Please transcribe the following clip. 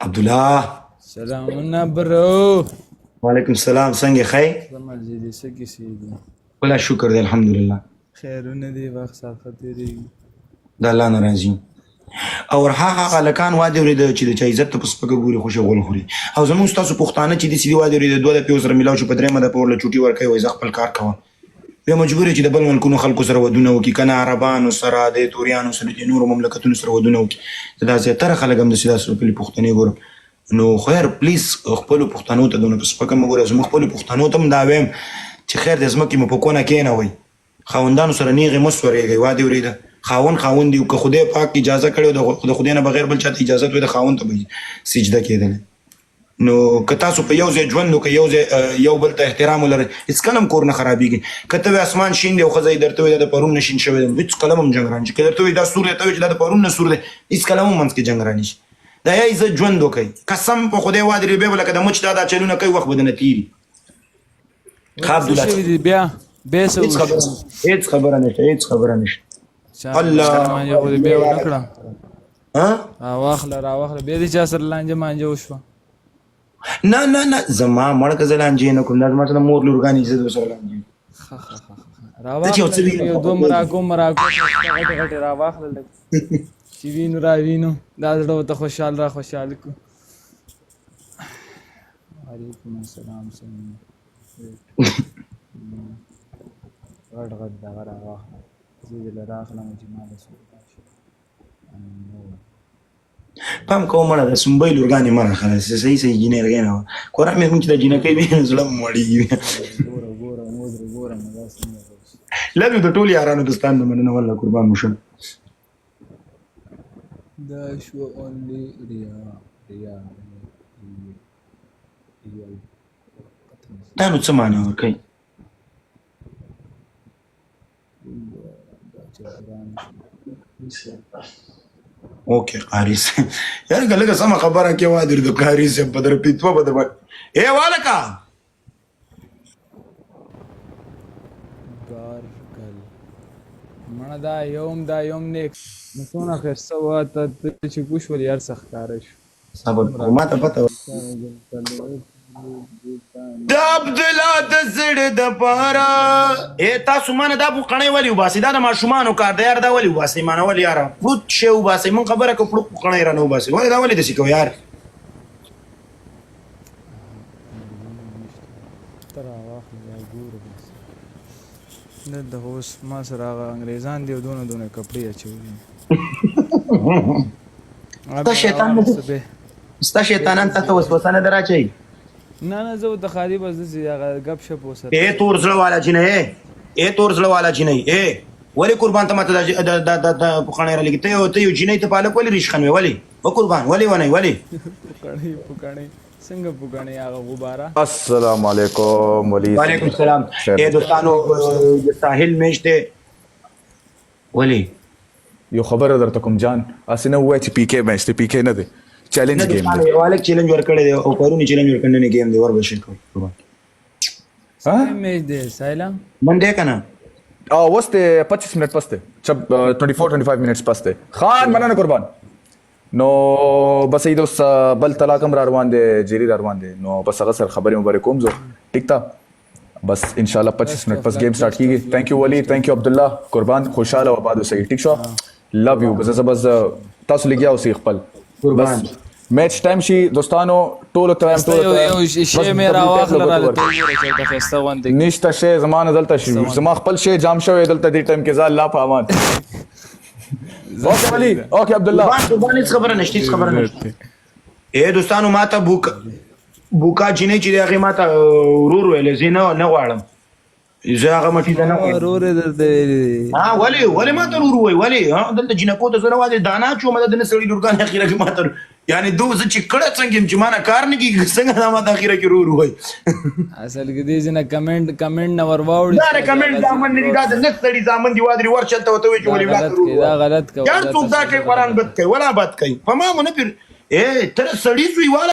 عبدالله. سلامونه برو. وعلیکم السلام. څنګه خیر؟ زمازې دې څه کیسې دي؟ ولا شکر دی الحمدلله. خیرونه دي، وخت ساعت تېرېږي. د الله نه راضي. او هغه هلکان واده اورېده چې د چا عزت ته په سپکه ګوري خو غول خوري. او زموږ ستاسو پښتانه چې دي واده اورېده 2 دفعې ورسره میلاو شو په درېیمه دفعه ورله چوټي ورکوي وایي زه خپل کار کوم. بیا مجبور یې چې د بل ملکونو خلکو سره ودونه وکړي که نه عربانو سره د توریانو سره د نورو مملکتونو سره ودونه وکړي. دا زیاتره خلک هم داسې داسې پلي پښتنې ګورم. نو خیر پلیز خپلو پښتنو ته دونه په سپکه مه ګورئ. زموږ خپلو پښتنو ته هم دا وایم چې خیر د ځمکې مو په کونه کښېنوئ. خاوندانو سره نیغې مه سورېږئ. واده اورېده خاوند دی که خدای پاک اجازه کړې د خدای نه بغیر بل چاته اجازه وي د خاوند ته به سجده کېدلی. نو که تاسو په یو ځای ژوند وکړئ یو بل ته احترام ولرئ هېڅکله هم کور نه خرابېږي. که ته وایې اسمان شین دی او ښځه یې درته وایي دا د پرون نه شین شوی دی هېڅکله هم جنګ رانشي. که درته وایي دا سور دی ته وایي چې دا د پرون نه سور دی هېڅکله هم منځ کې جنګ رانشي. دا یا عزت ژوند وکړئ. قسم په خدای واده دی بیا به لکه د مچ دا چلونه کوي وخت به درنه تېري. ښه عبدالله هېڅ خبره نشته. الله بیا ونه کړه راواخله بیا دې چا سره لانجه مانجه وشوه؟ نه زما مړ که زه لانجې نه کړم دا زما سره مور لورګانې چې زه د سره لانجې راواخله یو دوه مراکو غټې راواخله چې وینو راوینو دا زړه ورته خوشحال کړو. وعلیکم السلام. غټ دغه راواخله زه دې له راخلم چې ما له پام کوه مړه د سنبۍ لورګانې مه راخله صحیح جینۍ رګۍ نه وه کورا مې هم چې د جینکۍ وینې زړه مې مړېږي. ګوره نو دا څنګه لږ د ټول یارانو دوستان د مننه والله قربان مو شم. دا شو اونلی ریا دا نو څه معنی ورکوي؟ اوکې قاري صاحب یار که لږه سمه خبره کې واده د قاري صاحب په در پیتوه به در ای والکه مړه دا یوم نیک نو څونه ښایسته وه ته چې پوه شولې هر څه ښکاره شو. صبر کوه ما ته پته د عبدالله د زړه دپاره تاسو مانه دا پوښتنې ولې وباسئ دا د ماشومانو کار دی یار دا ولې وباسئ مانه ولې یاره پروت شی وباسئ مونږ خبره کوو پړوک پوښتنې رانه وباسئ ولې دا ولې داسې کوئ یار؟ ته راواخله دا ګوره دلته خو اوس ما سره هغه انګریزان دي او دونه کپړې اچولي ستا شیطانان تا ته وسوسه نه در اچوي؟ نه زه ورته خالي بس داسې هغه ګپ شپ ورسره تور زړه والا جینۍ ولې قربان ته ماته دا پوښتنې رالېږي ته یو جینۍ ته پالک ولې ریشخند وې ولې و قربان ولې ونی ولې پوکاڼې څنګه پوکاڼې هغه غباره. السلام علیکم ولی. وعلیکم السلام. دوستانو د ساحل میچ دی ولې یو خبره درته کوم جان اسې نه ووایه چې پی کې میچ دی پی کې نه دی چیلنج گیم دی. والک چیلنج ورکړی دی او پرونی چیلنج ورکړنی گیم دی وربشي کوي میچ دی سایلا منډه کنه اوس ته 25 منټ پس دی 24-25 منټس پس دی خان مننه قربان. نو بس ایدو بل طلاقم را روان دی جری را روان دی نو بس هغه سره خبرې مبارک کوم زه ټیک تا بس ان شاء الله 25 منټ پس گیم سٹارټ کیږي. ثانک یو ولی ثانک یو عبدالله قربان خوشاله و آباد اوسئ ټیک شو لو یو بس تاسو لګیا اوسئ خپل بس میچ ټایم شي دوستانو ټول ته یو شی مې راواخله نشته شی زمانه دلته شي زما خپل شی جام شوی دلته دې ټایم کې ځا الله په امان. اوکې ولی اوکې عبدالله هیڅ خبره نشته. دوستانو ما ته بوکا جینۍ چې دی هغې ما ته ورور ویلی زه نه غواړم زه هغه مټي ته نه ولې ما ته ورور وایي ولې دلته جینکو ته زه روان دانا چوم د نه سړي لورګانې اخیره کې ما ته یعنې دو زه چې کړه څنګه یم چې ما نه کار نه کېږي څنګه دا ما ته اخیره کې ورور وایي اصل کې دې ځینه کمنټ نه ور واوړي دا د کمنټ زامن نه دي دا د نه سړي زامن دي وادري ورچلته ورته وایي چې ولې دا غلط کوي یار څوک دا کوي قرآن بد کوي ولا بد کوي په ما مو نه پیر ته سړي زوی والا